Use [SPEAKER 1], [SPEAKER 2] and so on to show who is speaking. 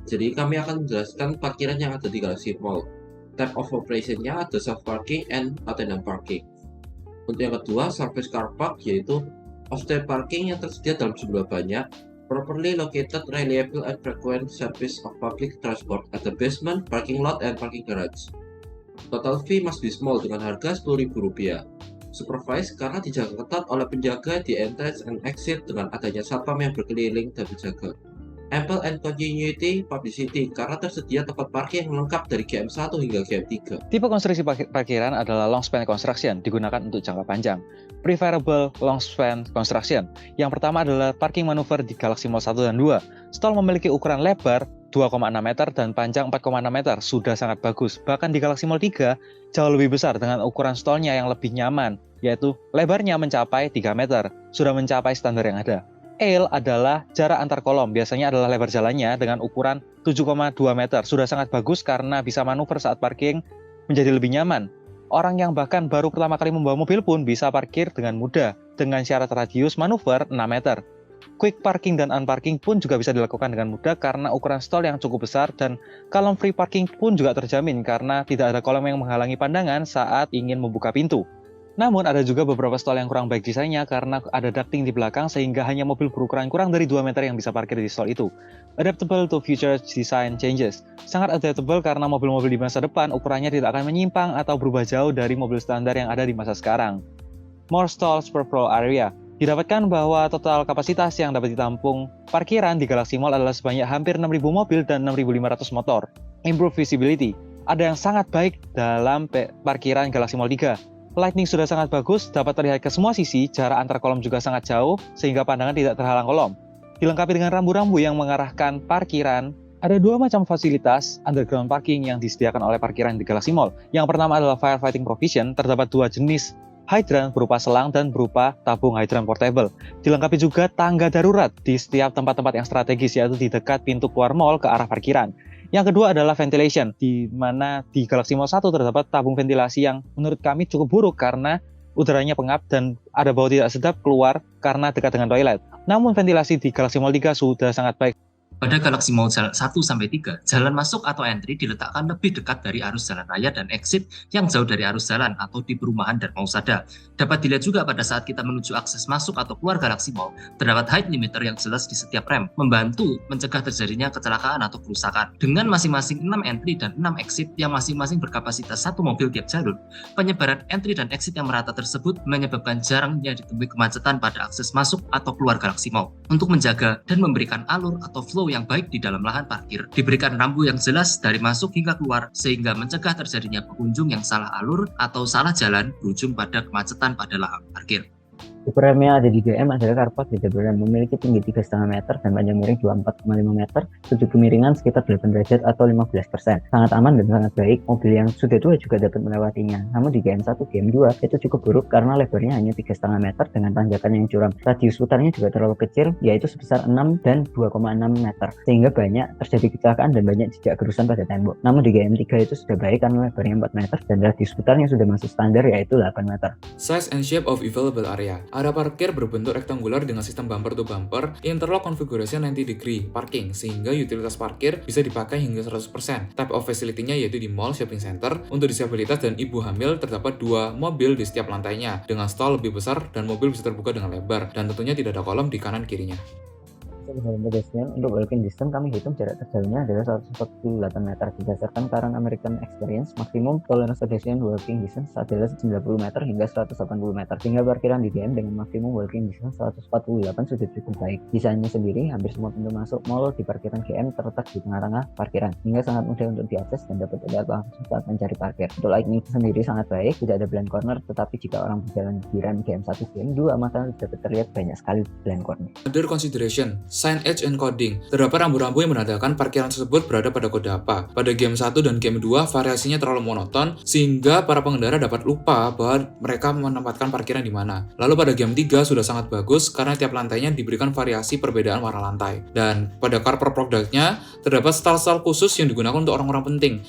[SPEAKER 1] Jadi kami akan menjelaskan parkiran yang ada di Galaxy Mall. Type of operation-nya ada self parking and attendant parking. Untuk yang kedua, surface car park yaitu off-street parking yang tersedia dalam jumlah banyak, properly located, reliable and frequent service of public transport at the basement, parking lot, and parking garage. Total fee must be small dengan harga Rp10.000. Supervise karena dijaga ketat oleh penjaga di entrance and exit dengan adanya satpam yang berkeliling dan berjaga. Ample and continuity publicity karena tersedia tempat parkir yang lengkap dari GM1 hingga GM3.
[SPEAKER 2] Tipe konstruksi parkiran adalah long span construction, digunakan untuk jangka panjang. Preferable long span construction. Yang pertama adalah parking manuver di Galaxy Mall 1 dan 2. Stall memiliki ukuran lebar 2,6 meter dan panjang 4,6 meter, sudah sangat bagus. Bahkan di Galaxy Mall 3 jauh lebih besar dengan ukuran stallnya yang lebih nyaman, yaitu lebarnya mencapai 3 meter, sudah mencapai standar yang ada. Ale adalah jarak antar kolom, biasanya adalah lebar jalannya dengan ukuran 7,2 meter. Sudah sangat bagus karena bisa manuver saat parking menjadi lebih nyaman. Orang yang bahkan baru pertama kali membawa mobil pun bisa parkir dengan mudah dengan syarat radius manuver 6 meter. Quick parking dan unparking pun juga bisa dilakukan dengan mudah karena ukuran stall yang cukup besar, dan kolom free parking pun juga terjamin karena tidak ada kolom yang menghalangi pandangan saat ingin membuka pintu. Namun ada juga beberapa stall yang kurang baik desainnya karena ada ducting di belakang sehingga hanya mobil berukuran kurang dari 2 meter yang bisa parkir di stall itu. Adaptable to future design changes. Sangat adaptable karena mobil-mobil di masa depan ukurannya tidak akan menyimpang atau berubah jauh dari mobil standar yang ada di masa sekarang. More stalls per floor area. Didapatkan bahwa total kapasitas yang dapat ditampung parkiran di Galaxy Mall adalah sebanyak hampir 6.000 mobil dan 6.500 motor. Improve visibility. Ada yang sangat baik dalam parkiran Galaxy Mall 3. Lighting sudah sangat bagus, dapat terlihat ke semua sisi, jarak antar kolom juga sangat jauh, sehingga pandangan tidak terhalang kolom. Dilengkapi dengan rambu-rambu yang mengarahkan parkiran. Ada dua macam fasilitas underground parking yang disediakan oleh parkiran di Galaxy Mall. Yang pertama adalah firefighting provision, terdapat dua jenis hydrant berupa selang dan berupa tabung hydrant portable. Dilengkapi juga tangga darurat di setiap tempat-tempat yang strategis, yaitu di dekat pintu keluar mall ke arah parkiran. Yang kedua adalah ventilation, di mana di Galaxy Mall 1 terdapat tabung ventilasi yang menurut kami cukup buruk karena udaranya pengap dan ada bau tidak sedap keluar karena dekat dengan toilet. Namun ventilasi di Galaxy Mall 3 sudah sangat baik.
[SPEAKER 3] Pada Galaxy Mall 1-3, jalan masuk atau entry diletakkan lebih dekat dari arus jalan raya dan exit yang jauh dari arus jalan atau di perumahan dan mausada. Dapat dilihat juga pada saat kita menuju akses masuk atau keluar Galaxy Mall, terdapat height limiter yang jelas di setiap rem, membantu mencegah terjadinya kecelakaan atau kerusakan. Dengan masing-masing 6 entry dan 6 exit yang masing-masing berkapasitas 1 mobil tiap jalur, penyebaran entry dan exit yang merata tersebut menyebabkan jarangnya ditemui kemacetan pada akses masuk atau keluar Galaxy Mall. Untuk menjaga dan memberikan alur atau flow yang baik di dalam lahan parkir, diberikan rambu yang jelas dari masuk hingga keluar sehingga mencegah terjadinya pengunjung yang salah alur atau salah jalan berujung pada kemacetan pada lahan parkir.
[SPEAKER 4] Tipe rem yang ada di GM adalah carport double rem, memiliki tinggi 3,5 meter dan panjang miring 24,5 meter, sudut kemiringan sekitar 8 derajat atau 15%. Sangat aman dan sangat baik, mobil yang sudah tua juga dapat melewatinya. Namun di GM1, GM2 itu cukup buruk karena lebarnya hanya 3,5 meter dengan tanjakan yang curam. Radius putarnya juga terlalu kecil, yaitu sebesar 6 dan 2,6 meter, sehingga banyak terjadi kecelakaan dan banyak jejak gerusan pada tembok. Namun di GM3 itu sudah baik karena lebarnya 4 meter dan radius putarnya sudah masuk standar, yaitu 8 meter.
[SPEAKER 5] Size and shape of available area. Area parkir berbentuk rektangular dengan sistem bumper to bumper, interlock configuration 90 degree parking, sehingga utilitas parkir bisa dipakai hingga 100%. Type of facility-nya yaitu di mall shopping center. Untuk disabilitas dan ibu hamil terdapat 2 mobil di setiap lantainya, dengan stall lebih besar dan mobil bisa terbuka dengan lebar, dan tentunya tidak ada kolom di kanan kirinya.
[SPEAKER 4] Dalam pedestrian, untuk walking distance kami hitung jarak terjauhnya adalah 148 meter. Berdasarkan Current American Experience, maksimum tolerance pedestrian walking distance adalah 90 meter hingga 180 meter. Sehingga parkiran di GM dengan maksimum walking distance 148 sudah cukup baik. Desainnya sendiri, hampir semua pintu masuk mall di parkiran GM terletak di tengah-tengah parkiran, hingga sangat mudah untuk diakses dan dapat terlihat langsung saat mencari parkir. Untuk lighting sendiri sangat baik, tidak ada blind corner, tetapi jika orang berjalan di jalan GM1, GM2, maka dapat terlihat banyak sekali blind corner.
[SPEAKER 5] Other consideration, signage and coding. Terdapat rambu-rambu yang menandakan parkiran tersebut berada pada kode apa. Pada game 1 dan game 2, variasinya terlalu monoton, sehingga para pengendara dapat lupa bahwa mereka menempatkan parkiran di mana. Lalu pada game 3 sudah sangat bagus, karena tiap lantainya diberikan variasi perbedaan warna lantai. Dan pada carport product-nya, terdapat stall-stall khusus yang digunakan untuk orang-orang penting.